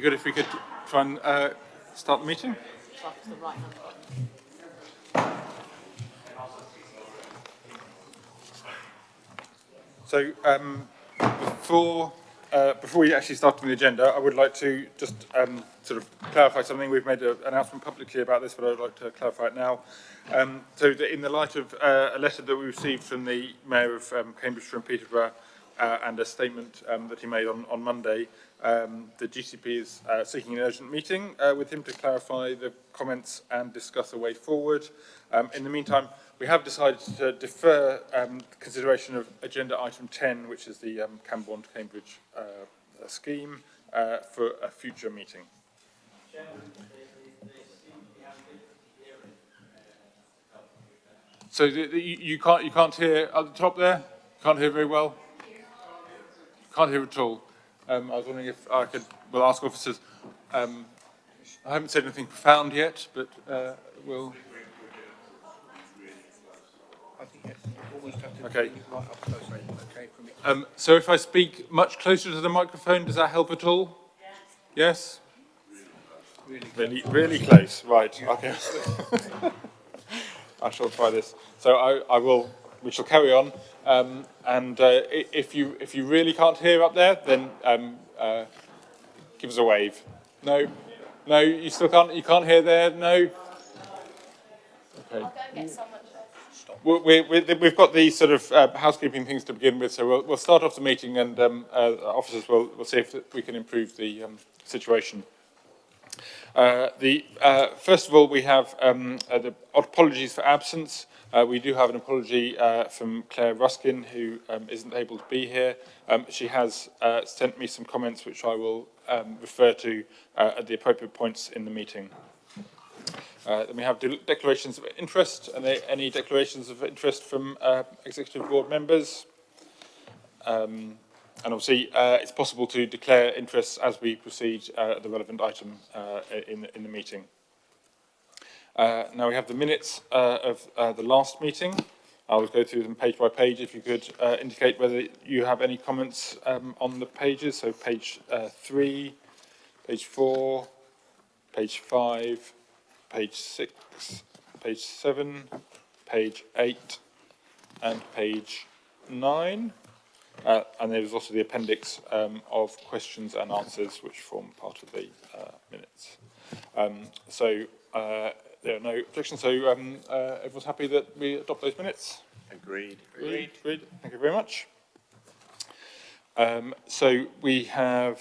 be good if we could try and start the meeting. So before we actually start on the agenda, I would like to just sort of clarify something. We've made an announcement publicly about this, but I'd like to clarify it now. So that in the light of a letter that we received from the Mayor of Cambridgeshire and Peterborough and a statement that he made on Monday, the GCP is seeking an urgent meeting with him to clarify the comments and discuss a way forward. In the meantime, we have decided to defer consideration of agenda item 10, which is the Camborne to Cambridge scheme, for a future meeting. So you can't hear at the top there? Can't hear very well? Can't hear at all. I was wondering if I could, we'll ask officers. I haven't said anything profound yet, but we'll... Okay. So if I speak much closer to the microphone, does that help at all? Yes? Really close. Right. Okay. I shall try this. So we shall carry on. And if you really can't hear up there, then give us a wave. No, you still can't. You can't hear there. No. Okay. I'll go get someone. We've got these sort of housekeeping things to begin with, so we'll start off the meeting, and officers will see if we can improve the situation. First of all, we have the apologies for absence. We do have an apology from Claire Ruskin, who isn't able to be here. She has sent me some comments which I will refer to at the appropriate points in the meeting. Then we have declarations of interest. Are there any declarations of interest from Executive Board members? And obviously, it's possible to declare interests as we proceed at the relevant item in the meeting. Now we have the minutes of the last meeting. I will go through them page by page. If you could indicate whether you have any comments on the pages. So page 3, page 4, page 5, page 6, page 7, page 8, and page 9. And there's also the appendix of questions and answers which form part of the minutes. There are no objections, so everyone's happy that we adopt those minutes? Agreed. Thank you very much. So we have,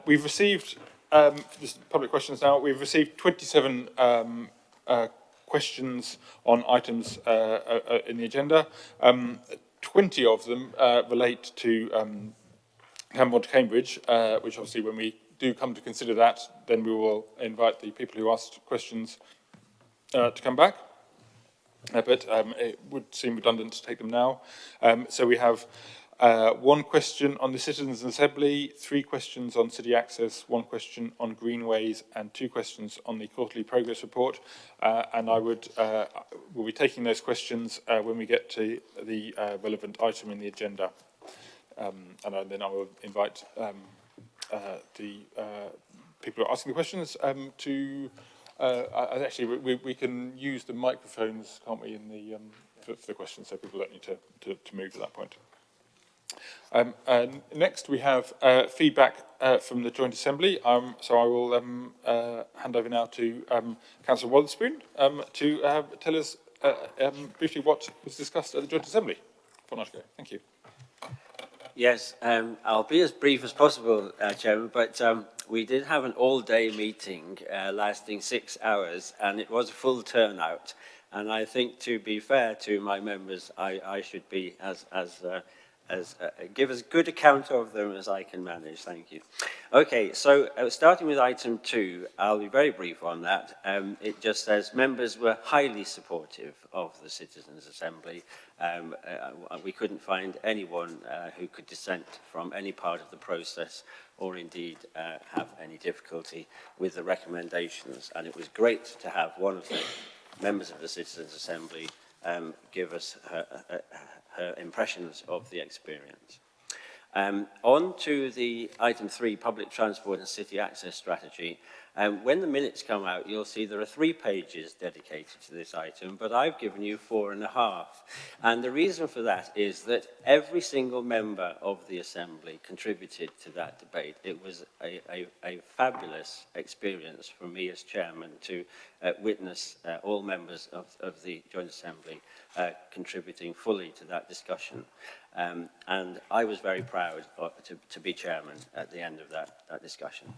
we've received, this is public questions now, we've received 27 questions on items in the agenda. 20 of them relate to Camborne to Cambridge, which obviously when we do come to consider that, then we will invite the people who asked questions to come back. But it would seem redundant to take them now. So we have one question on the Citizens' Assembly, 3 questions on city access, 1 question on Greenways, and 2 questions on the quarterly progress report. And we'll be taking those questions when we get to the relevant item in the agenda. And then I will invite the people who are asking the questions to. Actually, we can use the microphones, can't we, in the for the questions, so people don't need to move at that point. And next, we have feedback from the Joint Assembly. So I will hand over now to Councillor Wotherspoon to tell us briefly what was discussed at the Joint Assembly. Thank you. Yes, I'll be as brief as possible, Chairman, but we did have an all-day meeting lasting 6 hours, and it was a full turnout. And I think, to be fair to my members, I should be give as good account of them as I can manage. Thank you. Okay, so starting with item 2, I'll be very brief on that. It just says members were highly supportive of the Citizens' Assembly. We couldn't find anyone who could dissent from any part of the process or indeed have any difficulty with the recommendations. And it was great to have one of the members of the Citizens' Assembly give us her impressions of the experience. On to the item 3, public transport and city access strategy. When the minutes come out, you'll see there are 3 pages dedicated to this item, but I've given you 4.5. And the reason for that is that every single member of the Assembly contributed to that debate. It was a fabulous experience for me as chairman to witness all members of the Joint Assembly contributing fully to that discussion. And I was very proud to be chairman at the end of that discussion.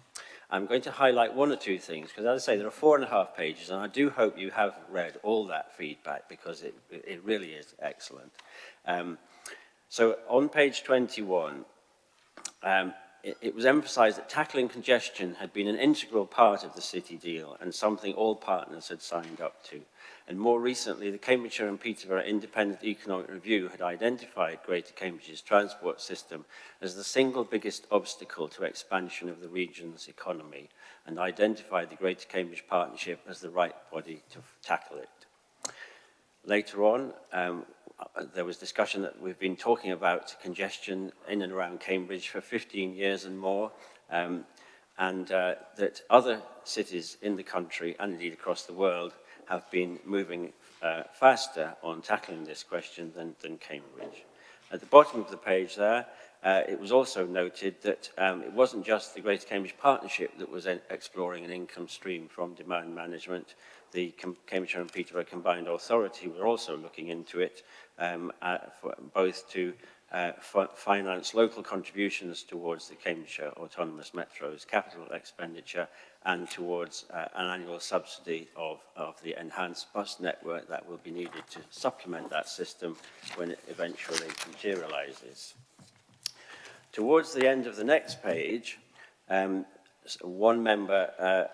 I'm going to highlight 1 or 2 things, because as I say, there are 4.5 pages, and I do hope you have read all that feedback, because it really is excellent. So on page 21, it was emphasised that tackling congestion had been an integral part of the city deal and something all partners had signed up to. And more recently, the Cambridgeshire and Peterborough Independent Economic Review had identified Greater Cambridge's transport system as the single biggest obstacle to expansion of the region's economy and identified the Greater Cambridge Partnership as the right body to tackle it. Later on, there was discussion that we've been talking about congestion in and around Cambridge for 15 years and more, and that other cities in the country and indeed across the world have been moving faster on tackling this question than Cambridge. At the bottom of the page there, it was also noted that it wasn't just the Greater Cambridge Partnership that was exploring an income stream from demand management. The Cambridgeshire and Peterborough Combined Authority were also looking into it, for both to finance local contributions towards the Cambridgeshire Autonomous Metro's capital expenditure and towards an annual subsidy of the enhanced bus network that will be needed to supplement that system when it eventually materialises. Towards the end of the next page, one member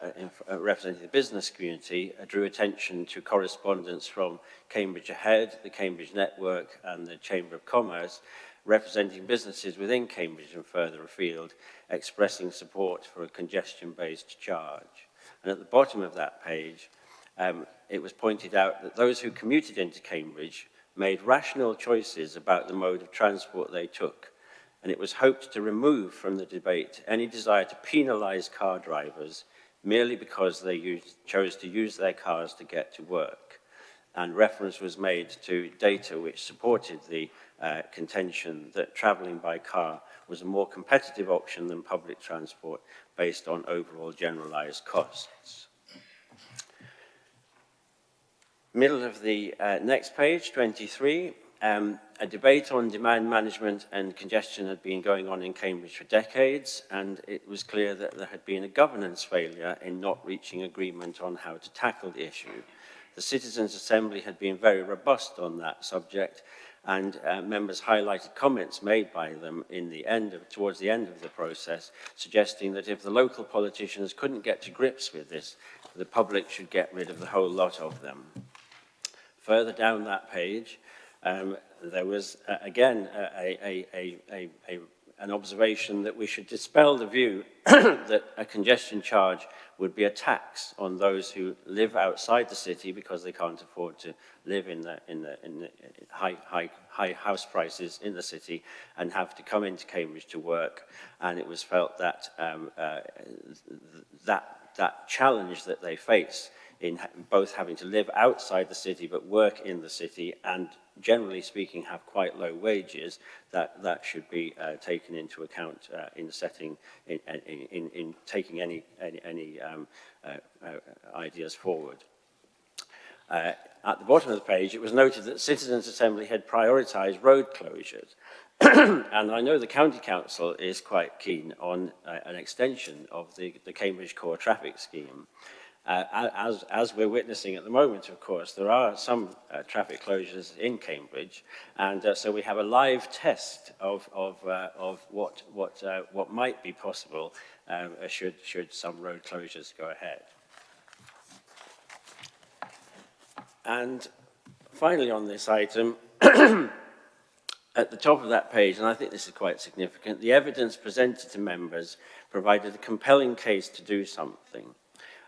representing the business community drew attention to correspondence from Cambridge Ahead, the Cambridge Network and the Chamber of Commerce, representing businesses within Cambridge and further afield, expressing support for a congestion-based charge. And at the bottom of that page, it was pointed out that those who commuted into Cambridge made rational choices about the mode of transport they took, and it was hoped to remove from the debate any desire to penalise car drivers merely because they chose to use their cars to get to work. And reference was made to data which supported the contention that travelling by car was a more competitive option than public transport based on overall generalised costs. Middle of the next page, 23, a debate on demand management and congestion had been going on in Cambridge for decades, and it was clear that there had been a governance failure in not reaching agreement on how to tackle the issue. The Citizens' Assembly had been very robust on that subject, and members highlighted comments made by them towards the end of the process, suggesting that if the local politicians couldn't get to grips with this, the public should get rid of the whole lot of them. Further down that page, there was, again, an observation that we should dispel the view that a congestion charge would be a tax on those who live outside the city because they can't afford to live in the high house prices in the city and have to come into Cambridge to work. And it was felt that that challenge that they face in both having to live outside the city but work in the city and generally speaking have quite low wages, that should be taken into account in taking any ideas forward. At the bottom of the page, it was noted that Citizens' Assembly had prioritised road closures. And I know the County Council is quite keen on an extension of the Cambridge Core Traffic Scheme. As we're witnessing at the moment, of course, there are some traffic closures in Cambridge, and so we have a live test of what might be possible should some road closures go ahead. And finally on this item, at the top of that page, and I think this is quite significant, the evidence presented to members provided a compelling case to do something.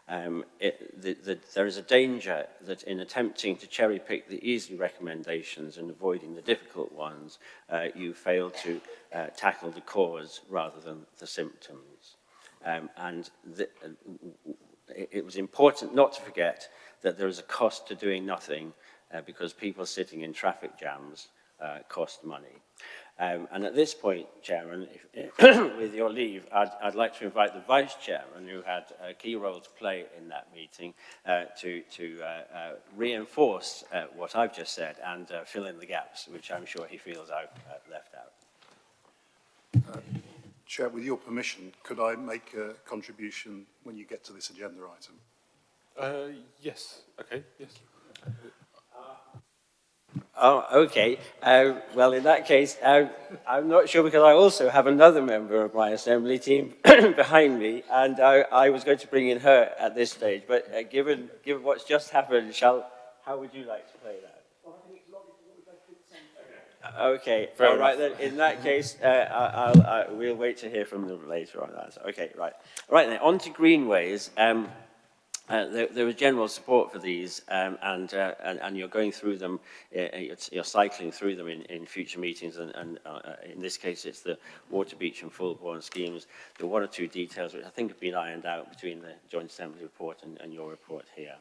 there is a danger that in attempting to cherry-pick the easy recommendations and avoiding the difficult ones, you fail to tackle the cause rather than the symptoms. It was important not to forget that there is a cost to doing nothing because people sitting in traffic jams cost money. And at this point, Chairman, with your leave, I'd like to invite the Vice Chairman, who had a key role to play in that meeting, to reinforce what I've just said and fill in the gaps, which I'm sure he feels I've left out. Chair, with your permission, could I make a contribution when you get to this agenda item? Yes. Okay. Yes. Oh, okay. Well, in that case, I'm not sure because I also have another member of my assembly team behind me, and I was going to bring in her at this stage. But given what's just happened, how would you like to play that? Okay. Fair all right. enough. Then in that case, we'll wait to hear from them later on that. Okay. Right. Right then. On to Greenways. There was general support for these, and you're going through them, you're cycling through them in future meetings, and in this case it's the water, beach and full-borne schemes. There are one or two details which I think have been ironed out between the Joint Assembly report and your report here.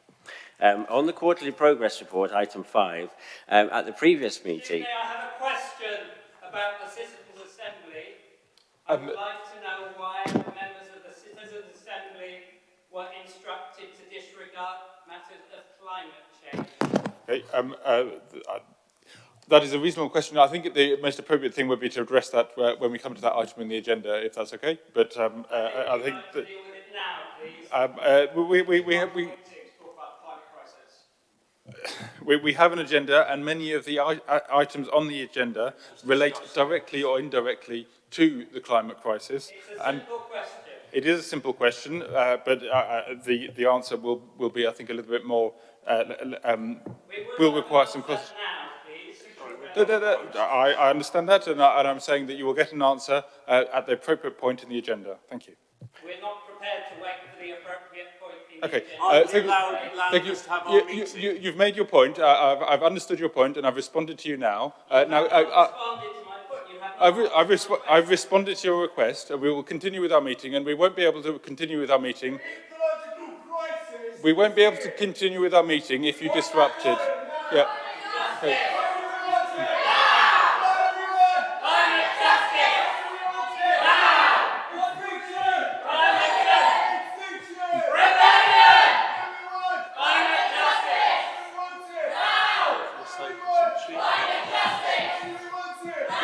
On the quarterly progress report, item 5, at the previous meeting... I have a question about the Citizens' Assembly. I would like to know why the members of the Citizens' Assembly were instructed to disregard matters of climate change. Okay. That is a reasonable question. I think the most appropriate thing would be to address that when we come to that item in the agenda, if that's okay. But I think that deal with it now, please. we have an agenda, and many of the items on the agenda relate directly or indirectly to the climate crisis. It's a simple question. It is a simple question, but the answer will be, I think, a little bit more. Will require some questions. I understand that, and I'm saying that you will get an answer at the appropriate point in the agenda. Thank you. We're not prepared to wait for the appropriate point in the Okay. Thank you. You've made your point. I've understood your point, and I've responded to you now. I've responded to your request, and we will continue with our meeting, and we won't be able to continue with our meeting. We won't be able to continue with our meeting if you disrupt it. Yeah. Okay.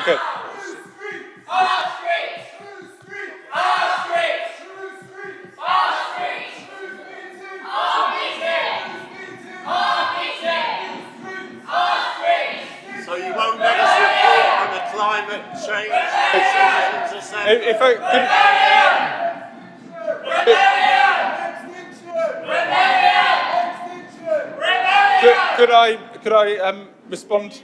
Okay. So you won't let us report on the climate change Citizens' Assembly? If I could I respond?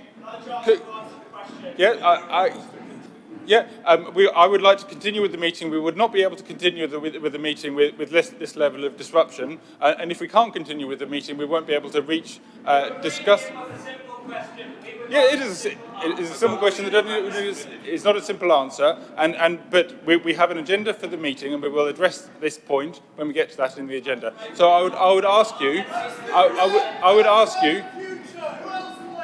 I would like to continue with the meeting. We would not be able to continue with the meeting with this level of disruption. And if we can't continue with the meeting, we won't be able to discuss. Yeah, it is a simple question that is not a simple answer. But we have an agenda for the meeting, and we will address this point when we get to that in the agenda. So I would ask you,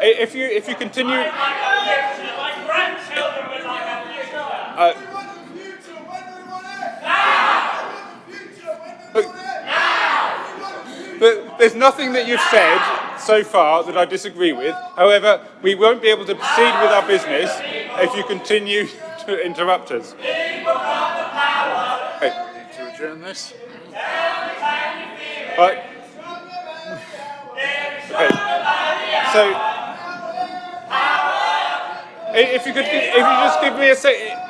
if you continue. My grandchildren would like a future. But there's nothing that you've said so far that I disagree with. However, we won't be able to proceed with our business if you continue to interrupt us. Okay. To adjourn this? Okay. So, if you just give me a second.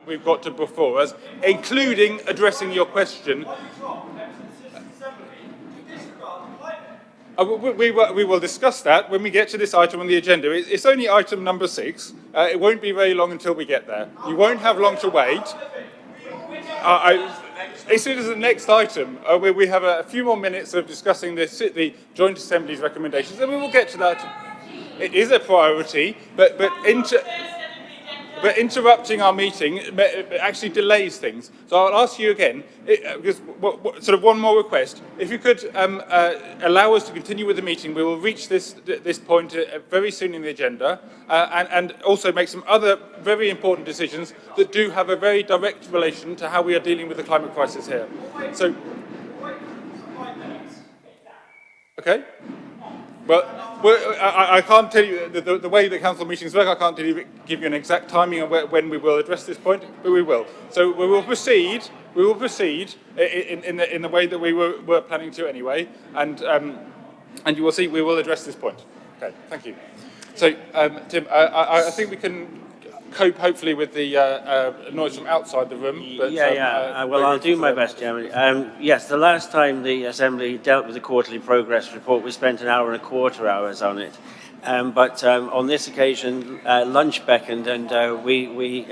We've got to before us, including addressing your question. We will discuss that when we get to this item on the agenda. It's only item number 6. It won't be very long until we get there. You won't have long to wait. As soon as the next item, where we have a few more minutes of discussing the Joint Assembly's recommendations, then we will get to that. It is a priority, but interrupting our meeting actually delays things. So I'll ask you again, because sort of one more request. If you could allow us to continue with the meeting, we will reach this point very soon in the agenda, and also make some other very important decisions that do have a very direct relation to how we are dealing with the climate crisis here. So, okay. Well, I can't tell you the way the council meetings work. I can't give you an exact timing of when we will address this point, but we will. So we will proceed. We will proceed in the way that we were planning to anyway, and you will see we will address this point. Okay, thank you. So Tim, I think we can cope hopefully with the noise from outside the room. But, well, I'll do my best, Chairman. Yes, the last time the Assembly dealt with the quarterly progress report, we spent an hour and a quarter hours on it. But on this occasion, lunch beckoned, and we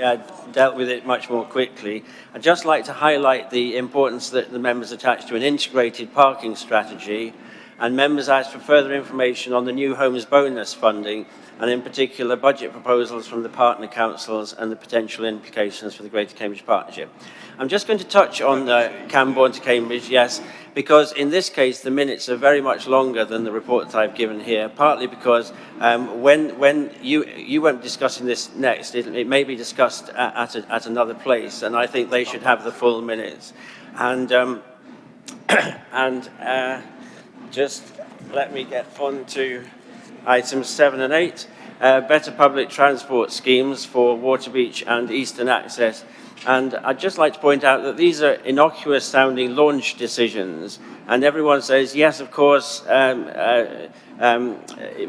dealt with it much more quickly. I'd just like to highlight the importance that the members attach to an integrated parking strategy, and members asked for further information on the new homes bonus funding, and in particular budget proposals from the partner councils and the potential implications for the Greater Cambridge Partnership. I'm just going to touch on Camborne to Cambridge, yes, because in this case the minutes are very much longer than the report that I've given here, partly because when you won't be discussing this next, it may be discussed at another place, and I think they should have the full minutes. And just let me get on to items 7 and 8, better public transport schemes for Waterbeach and Eastern Access. And I'd just like to point out that these are innocuous sounding launch decisions, and everyone says, yes, of course, it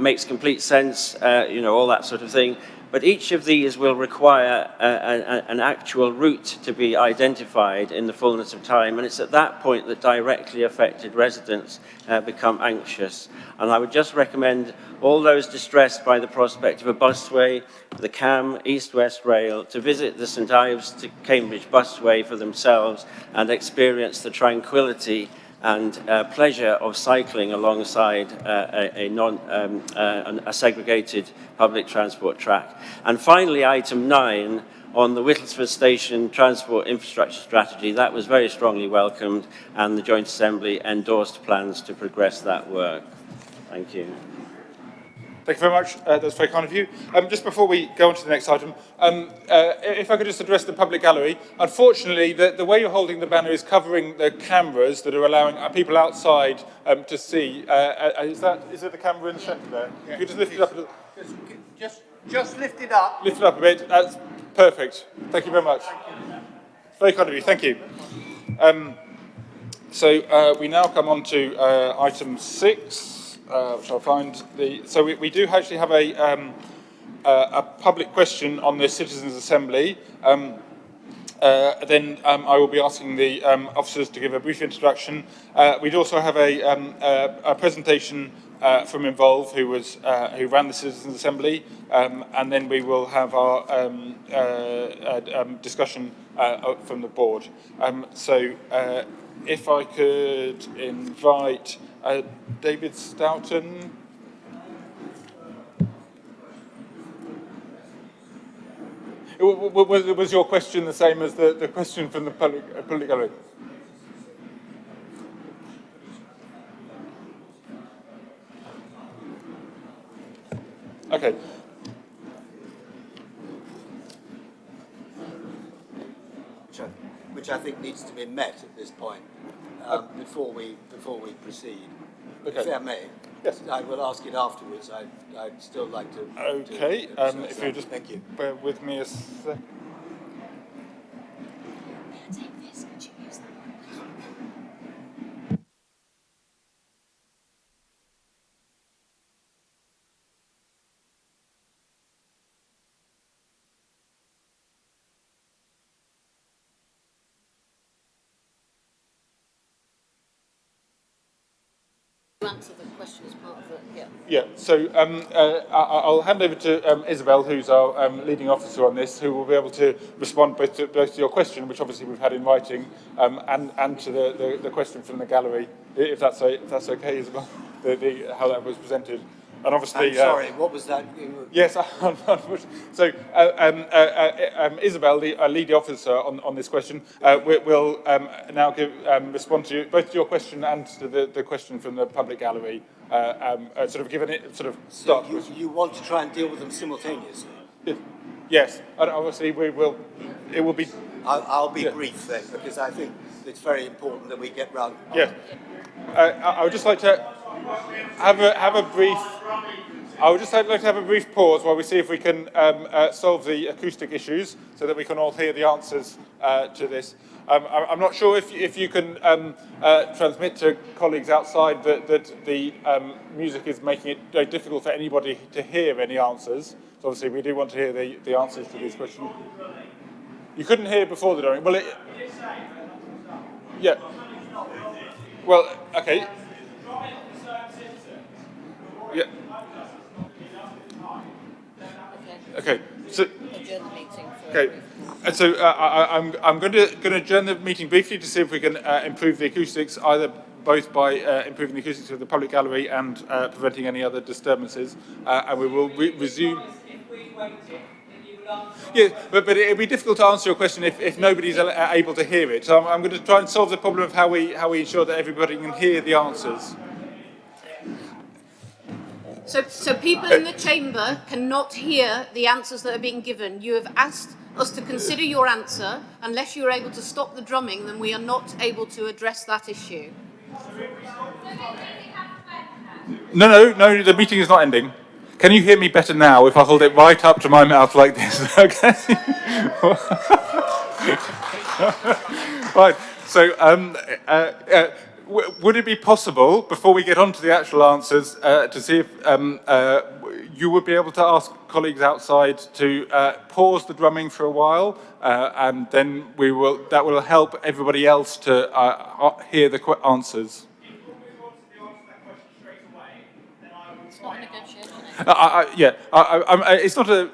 makes complete sense, all that sort of thing. But each of these will require an actual route to be identified in the fullness of time, and it's at that point that directly affected residents become anxious. And I would just recommend all those distressed by the prospect of a busway, the CAM East-West Rail, to visit the St Ives to Cambridge busway for themselves and experience the tranquility and pleasure of cycling alongside a segregated public transport track. And finally, item 9 on the Whittlesford Station Transport Infrastructure Strategy, that was very strongly welcomed, and the Joint Assembly endorsed plans to progress that work. Thank you. Thank you very much. That's very kind of you. Just before we go on to the next item, if I could just address the public gallery. Unfortunately, the way you're holding the banner is covering the cameras that are allowing people outside to see. Is it the camera in the centre there? Yeah, you just lift it up a little. Just lift it up. Lift it up a bit. That's perfect. Thank you very much. Very kind of you. Thank you. So we now come on to item 6. Which I'll find so we do actually have a public question on the Citizens' Assembly. Then I will be asking the officers to give a brief introduction. We'd also have a presentation from Involve, who ran the Citizens' Assembly, and then we will have our discussion from the board. So if I could invite David Stoughton. Was your question the same as the question from the public gallery? Okay. Which I think needs to be met at this point before we proceed. Okay. If I may, yes. I will ask it afterwards. I'd still like to. Okay. If you just thank you. Bear with me a sec. Take this, could you use that one? You answer the question as part of the, yeah. Yeah, so I'll hand over to Isabel, who's our leading officer on this, who will be able to respond both to your question, which obviously we've had in writing, and to the question from the gallery, if that's okay, Isabel, how that was presented. And obviously, I'm sorry, what was that? yes, so Isabel, the lead officer on this question, will now respond to both to your question and to the question from the public gallery, sort of given it sort of start. So you want to try and deal with them simultaneously? Yes, and obviously it will be. I'll be brief then, because I think it's very important that we get round. Yeah, I would just like to have a brief. I would just like to have a brief pause while we see if we can solve the acoustic issues so that we can all hear the answers to this. I'm not sure if you can transmit to colleagues outside that the music is making it very difficult for anybody to hear any answers. So obviously we do want to hear the answers to these questions. You couldn't hear before the drumming. Well, yeah. Well, okay. Yeah. Okay. So. Adjourn the meeting for Okay. And so I'm going to adjourn the meeting briefly to see if we can improve the acoustics, either both by improving the acoustics of the public gallery and preventing any other disturbances, and we will resume. Yeah, but it'd be difficult to answer your question if nobody's able to hear it. So I'm going to try and solve the problem of how we ensure that everybody can hear the answers. So people in the chamber cannot hear the answers that are being given. You have asked us to consider your answer. Unless you are able to stop the drumming, then we are not able to address that issue. No, the meeting is not ending. Can you hear me better now if I hold it right up to my mouth like this? Okay. Right. So, would it be possible, before we get on to the actual answers, to see if you would be able to ask colleagues outside to pause the drumming for a while, and then that will help everybody else to hear the answers. It's not a negotiation. It's not a.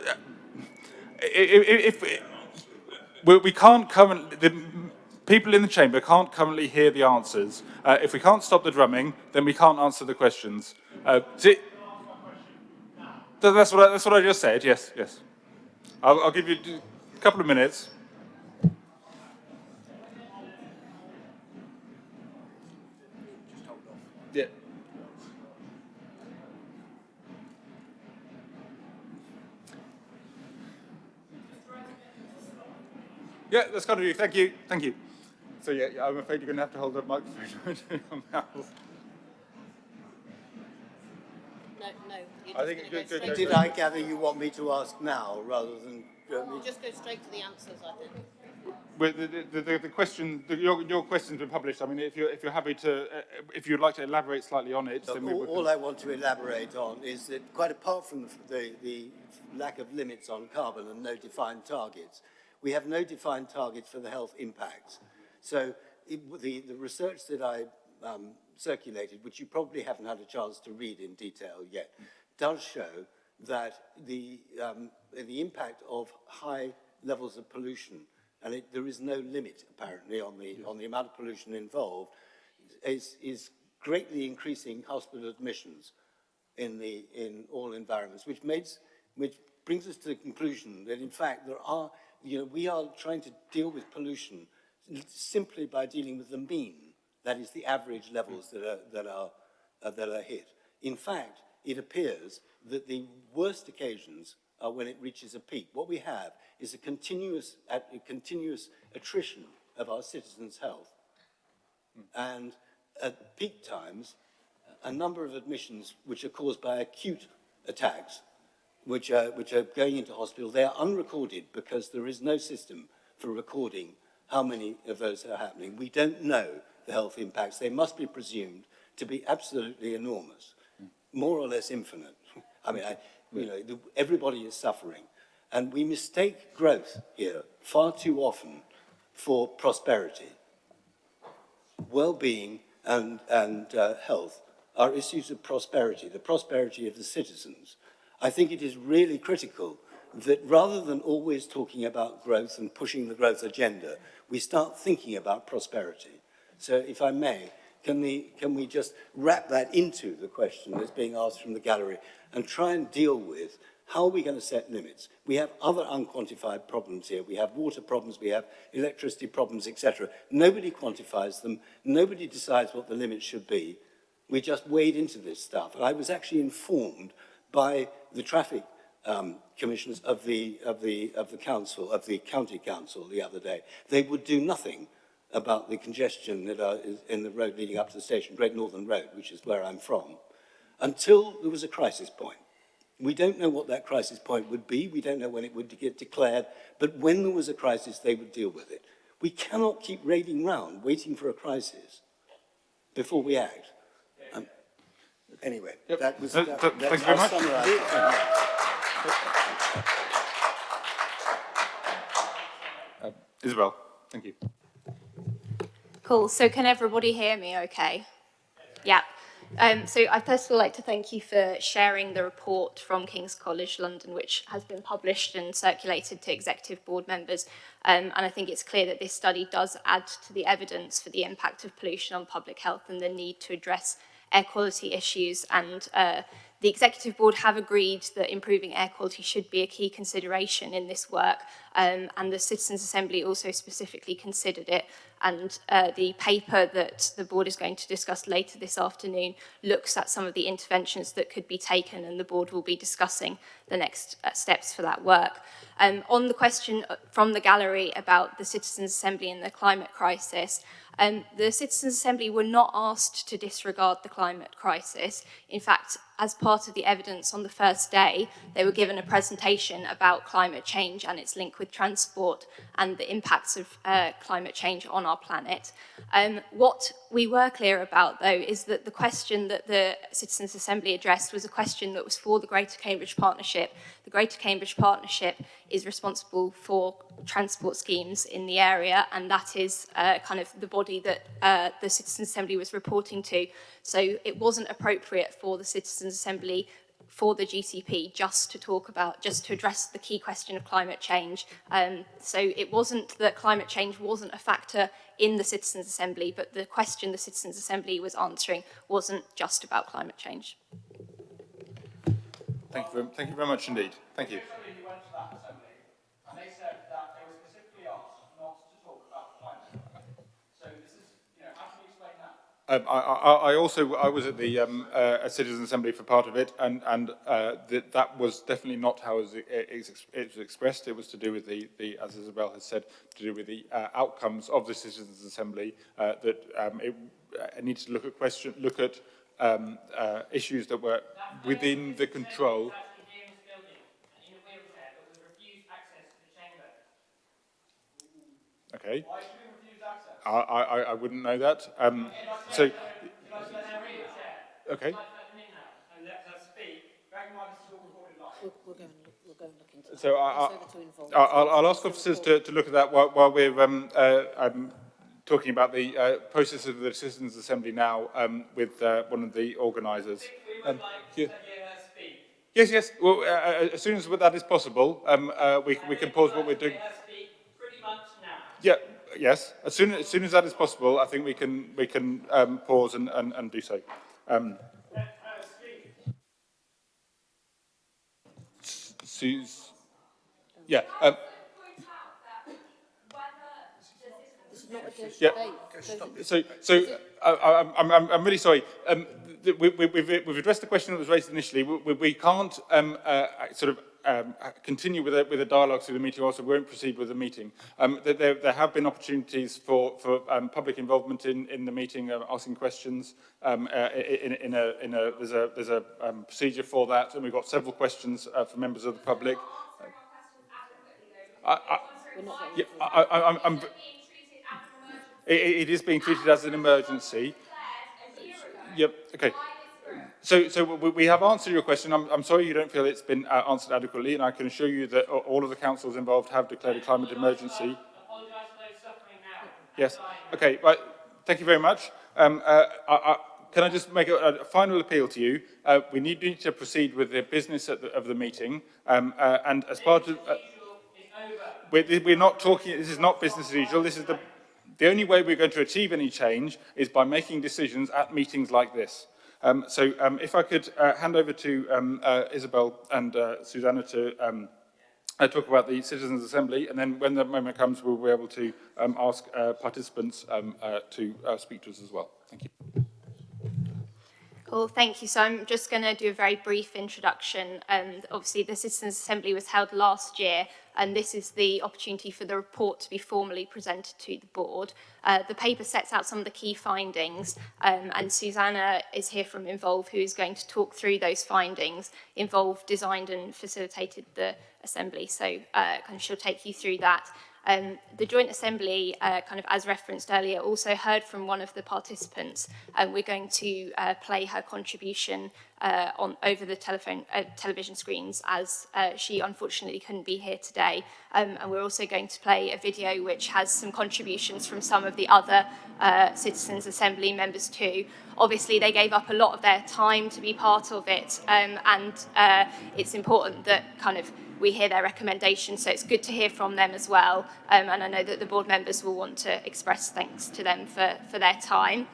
If we can't currently, the people in the chamber can't currently hear the answers. If we can't stop the drumming, then we can't answer the questions. That's what I just said. Yes. I'll give you a couple of minutes. Yeah. Yeah, that's kind of you. Thank you. So yeah, I'm afraid you're going to have to hold the microphone to your mouth. No. I think it's good. Did I gather you want me to ask now rather than? Just go straight to the answers, I think. Well, the question, your question's been published. I mean, if you're happy to, if you'd like to elaborate slightly on it, then All I want to elaborate on is that, quite apart from the lack of limits on carbon and no defined targets, we have no defined targets for the health impacts. So the research that I circulated, which you probably haven't had a chance to read in detail yet, does show that the impact of high levels of pollution, and there is no limit apparently on the amount of pollution involved, is greatly increasing hospital admissions in all environments, which brings us to the conclusion that in fact we are trying to deal with pollution simply by dealing with the mean, that is the average levels that are hit. In fact, it appears that the worst occasions are when it reaches a peak. What we have is a continuous attrition of our citizens' health. And at peak times, a number of admissions which are caused by acute attacks, which are going into hospital, they are unrecorded because there is no system for recording how many of those are happening. We don't know the health impacts. They must be presumed to be absolutely enormous, more or less infinite. I mean, everybody is suffering. And we mistake growth here far too often for prosperity. Well-being and health are issues of prosperity, the prosperity of the citizens. I think it is really critical that rather than always talking about growth and pushing the growth agenda, we start thinking about prosperity. So if I may, can we just wrap that into the question that's being asked from the gallery and try and deal with how are we going to set limits? We have other unquantified problems here. We have water problems, we have electricity problems, etc. Nobody quantifies them. Nobody decides what the limits should be. We just wade into this stuff. I was actually informed by the traffic commissioners of the council, of the county council the other day. They would do nothing about the congestion that is in the road leading up to the station, Great Northern Road, which is where I'm from, until there was a crisis point. We don't know what that crisis point would be. We don't know when it would get declared. But when there was a crisis, they would deal with it. We cannot keep raiding round, waiting for a crisis before we act. Anyway, yep. That was... Thank you very much. Isabel, thank you. Cool. So can everybody hear me okay? Yeah. So I first would like to thank you for sharing the report from King's College London, which has been published and circulated to executive board members. And I think it's clear that this study does add to the evidence for the impact of pollution on public health and the need to address air quality issues. And the executive board have agreed that improving air quality should be a key consideration in this work. And the Citizens' Assembly also specifically considered it. And the paper that the board is going to discuss later this afternoon looks at some of the interventions that could be taken, and the board will be discussing the next steps for that work. On the question from the gallery about the Citizens' Assembly and the climate crisis, the Citizens' Assembly were not asked to disregard the climate crisis. In fact, as part of the evidence on the first day, they were given a presentation about climate change and its link with transport and the impacts of climate change on our planet. What we were clear about, though, is that the question that the Citizens' Assembly addressed was a question that was for the Greater Cambridge Partnership. The Greater Cambridge Partnership is responsible for transport schemes in the area, and that is kind of the body that the Citizens' Assembly was reporting to. So it wasn't appropriate for the Citizens' Assembly for the GCP just to address the key question of climate change. So it wasn't that climate change wasn't a factor in the Citizens' Assembly, but the question the Citizens' Assembly was answering wasn't just about climate change. Thank you very much indeed. Thank you. Somebody who went to that assembly, and they said that they were specifically asked not to talk about climate. So this is, how can you explain that? I was at the Citizens' Assembly for part of it, and that was definitely not how it was expressed. It was to do with the as Isabel has said, to do with the outcomes of the Citizens' Assembly. That it needs to look at issues that were within the control. Okay. Why should we refuse access? I wouldn't know that. So. Okay. We'll go and look into that. So I'll ask officers to look at that while we're talking about the process of the Citizens' Assembly now with one of the organisers. We would like to hear her speak. Yes. Well, as soon as that is possible, we can pause what we're doing. Hear her speak pretty much now. Yeah. Yes. As soon as that is possible, I think we can pause and do so. Yeah. Yeah. So I'm really sorry. We've addressed the question that was raised initially. We can't continue with a dialogue through the meeting. Also, we won't proceed with the meeting. There have been opportunities for public involvement in the meeting, asking questions. There's a procedure for that, and we've got several questions from members of the public. It is being treated as an emergency. Yep. Okay. So we have answered your question. I'm sorry you don't feel it's been answered adequately, and I can assure you that all of the councils involved have declared a climate emergency. Apologise for those suffering now. Yes. Okay. Right. Thank you very much. can I just make a final appeal to you? We need to proceed with the business of the meeting, and as part of... we're not talking, this is not business as usual, this is the only way we're going to achieve any change is by making decisions at meetings like this. If I could hand over to Isabel and Susanna to talk about the Citizens' Assembly, and then when the moment comes, we'll be able to ask participants to speak to us as well. Thank you. Cool, thank you. So I'm just going to do a very brief introduction. Obviously, the Citizens' Assembly was held last year, and this is the opportunity for the report to be formally presented to the board. The paper sets out some of the key findings, and Susanna is here from Involve, who is going to talk through those findings. Involve designed and facilitated the Assembly, so she'll take you through that. The Joint Assembly, kind of as referenced earlier, also heard from one of the participants. We're going to play her contribution over the television screens, as she unfortunately couldn't be here today. And we're also going to play a video which has some contributions from some of the other Citizens' Assembly members too. Obviously, they gave up a lot of their time to be part of it, and it's important that kind of we hear their recommendations, so it's good to hear from them as well. And I know that the board members will want to express thanks to them for their time.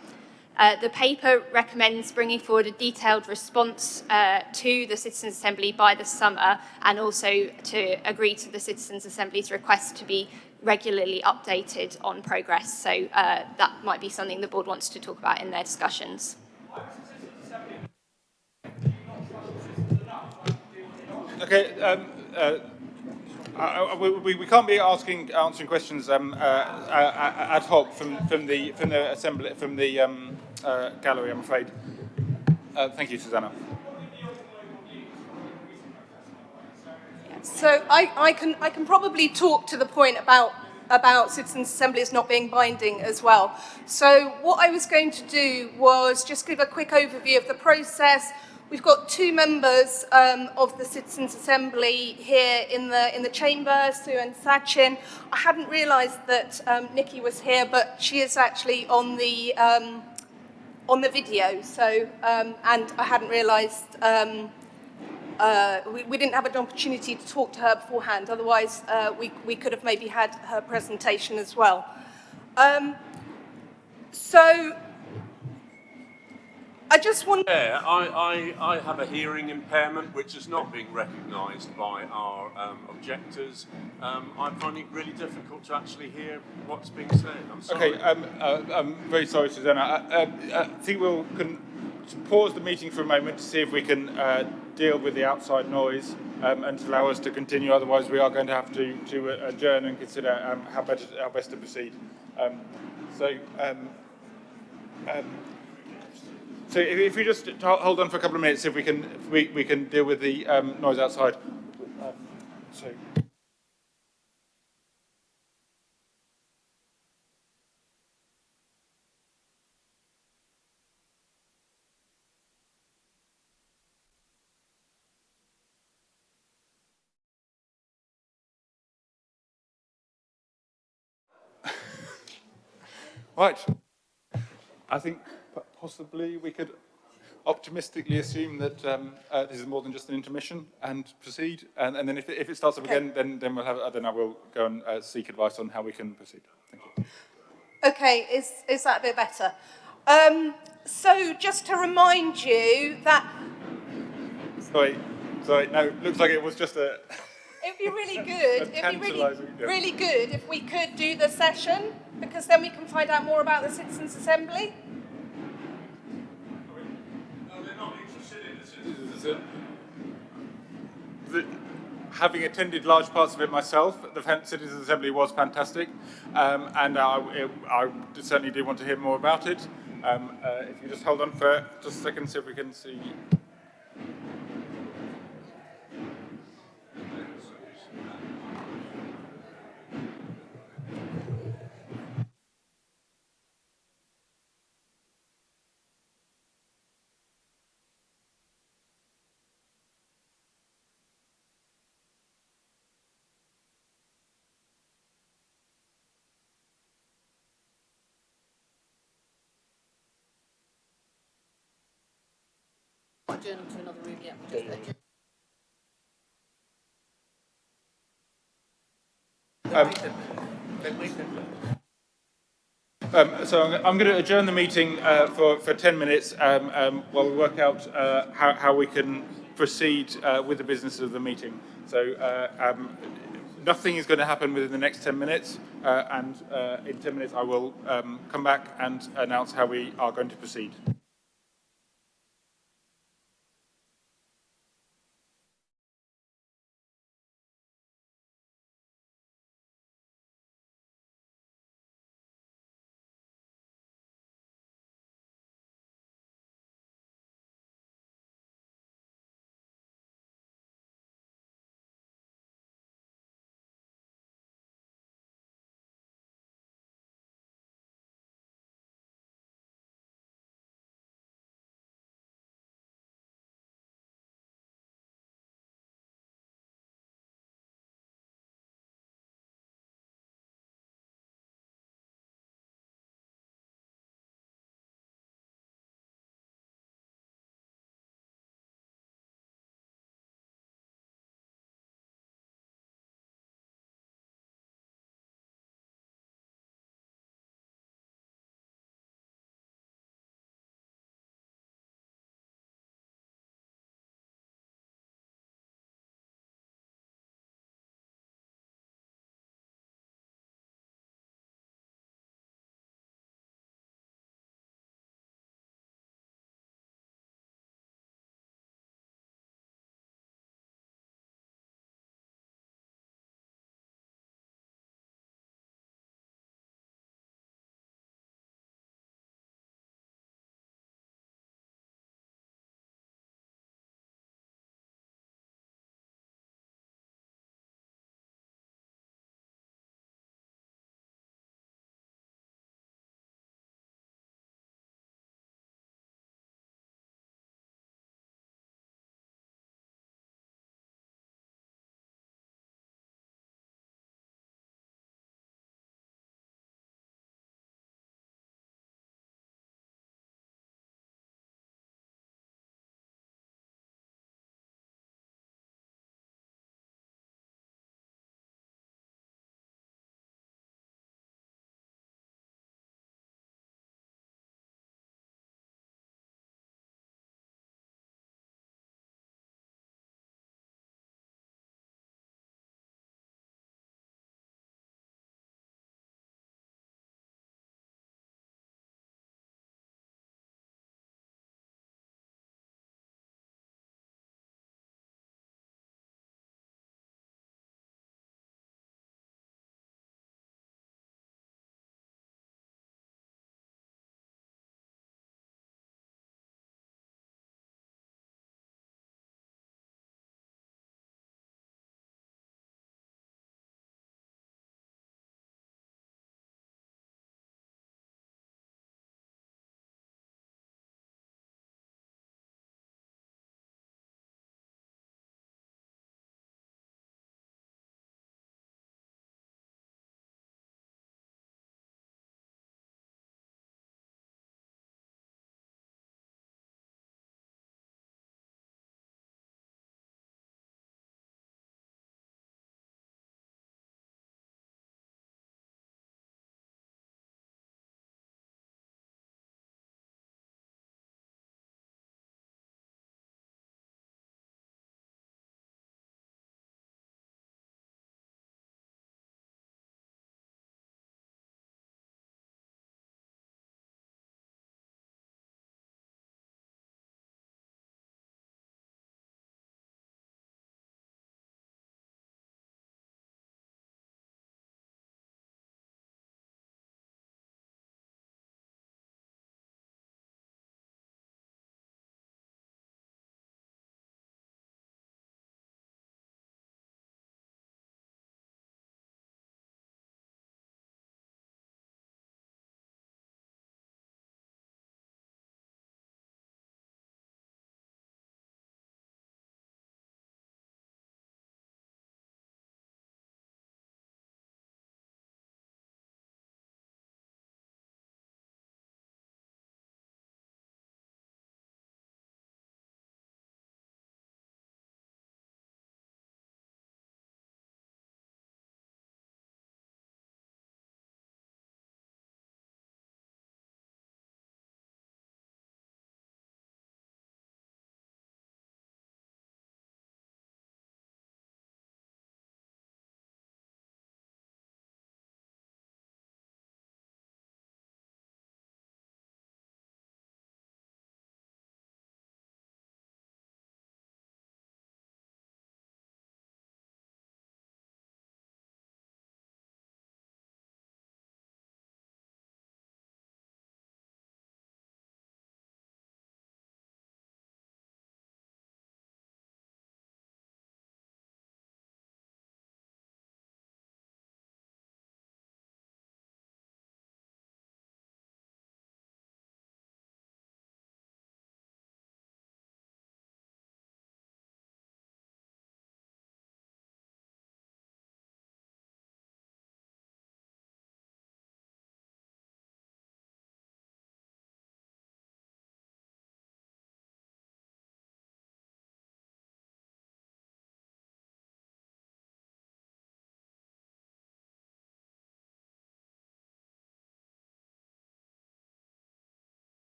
The paper recommends bringing forward a detailed response to the Citizens' Assembly by the summer, and also to agree to the Citizens' Assembly's request to be regularly updated on progress. So that might be something the board wants to talk about in their discussions. Okay, we can't be answering questions ad hoc from the assembly, from the gallery, I'm afraid. Thank you, Susanna. So I can probably talk to the point about Citizens' Assemblies not being binding as well. So what I was going to do was just give a quick overview of the process. We've got two members of the Citizens' Assembly here in the chamber, Sue and Sachin. I hadn't realised that Nikki was here, but she is actually on the video. So and I hadn't realised we didn't have an opportunity to talk to her beforehand. Otherwise, we could have maybe had her presentation as well. So I just want... Yeah, I have a hearing impairment which is not being recognised by our objectors. I find it really difficult to actually hear what's being said. I'm sorry. Okay, I'm very sorry, Susanna. I think we'll pause the meeting for a moment to see if we can deal with the outside noise and to allow us to continue. Otherwise, we are going to have to adjourn and consider how best to proceed. So if we just hold on for a couple of minutes, if we can deal with the noise outside. Right. I think possibly we could optimistically assume that this is more than just an intermission and proceed. And then if it starts up again, then we'll have. Then I will go and seek advice on how we can proceed. Thank you. Okay, is that a bit better? So just to remind you that... Sorry, no, looks like it was just a... It'd be really good, really good if we could do the session, because then we can find out more about the Citizens' Assembly. No, they're not interested in the Citizens' Assembly. Having attended large parts of it myself, the Citizens' Assembly was fantastic, and I certainly do want to hear more about it. If you just hold on for just a second, see if we can see. adjourn them to another room yet. We're just adjourn. So I'm going to adjourn the meeting for 10 minutes while we work out how we can proceed with the business of the meeting. So nothing is going to happen within the next 10 minutes, and in 10 minutes I will come back and announce how we are going to proceed.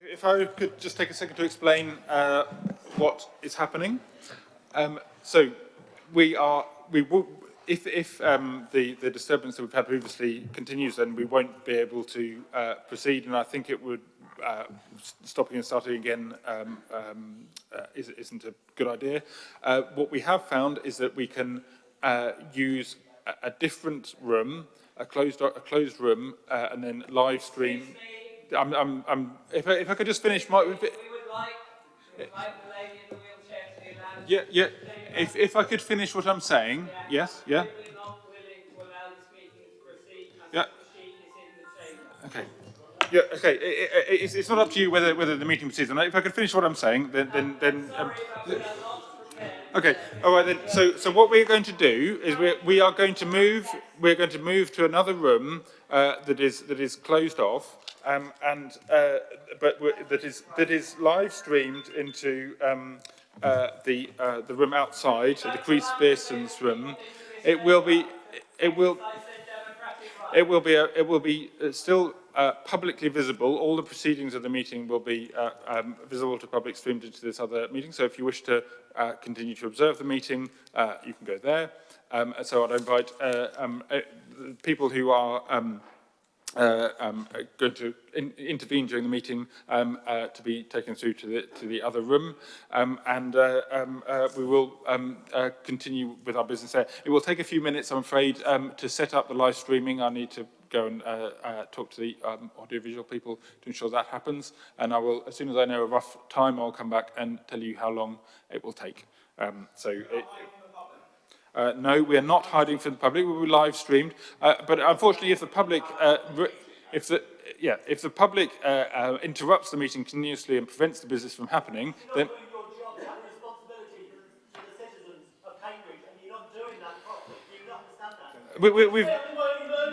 If I could just take a second to explain what is happening. So we will, if the disturbance that we've had previously continues, then we won't be able to proceed, and I think it would stopping and starting again isn't a good idea. What we have found is that we can use a different room, a closed room, and then live stream. If I could just finish my. We would like the lady in the wheelchair to be allowed. Yeah. If I could finish what I'm saying, yes, yeah. We're not willing to allow this meeting to proceed until Yeah. the sheet is in the chamber. Okay. Yeah. Okay. It's not up to you whether the meeting proceeds or not. If I could finish what I'm saying, then. Sorry, but we are not prepared. Okay. All right then. So what we're going to do is we are going to move. We're going to move to another room that is closed off. That is live streamed into the room outside, the Chris Pearson's room. It will be still publicly visible. All the proceedings of the meeting will be visible to public, streamed into this other meeting. So if you wish to continue to observe the meeting, you can go there. So I'd invite people who are going to intervene during the meeting to be taken through to the other room, and we will continue with our business there. It will take a few minutes, I'm afraid, to set up the live streaming. I need to go and talk to the audiovisual people to ensure that happens, and I will, as soon as I know a rough time, I'll come back and tell you how long it will take. No, we are not hiding from the public. We will be live streamed. But unfortunately, if the public, if the public interrupts the meeting continuously and prevents the business from happening, then. You're not doing your job. You have a responsibility to the citizens of Cambridge, and you're not doing that properly. Do you not understand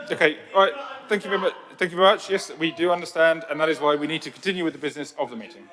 that? Okay. All right. Thank you very much. Thank you very much. Yes, we do understand, and that is why we need to continue with the business of the meeting.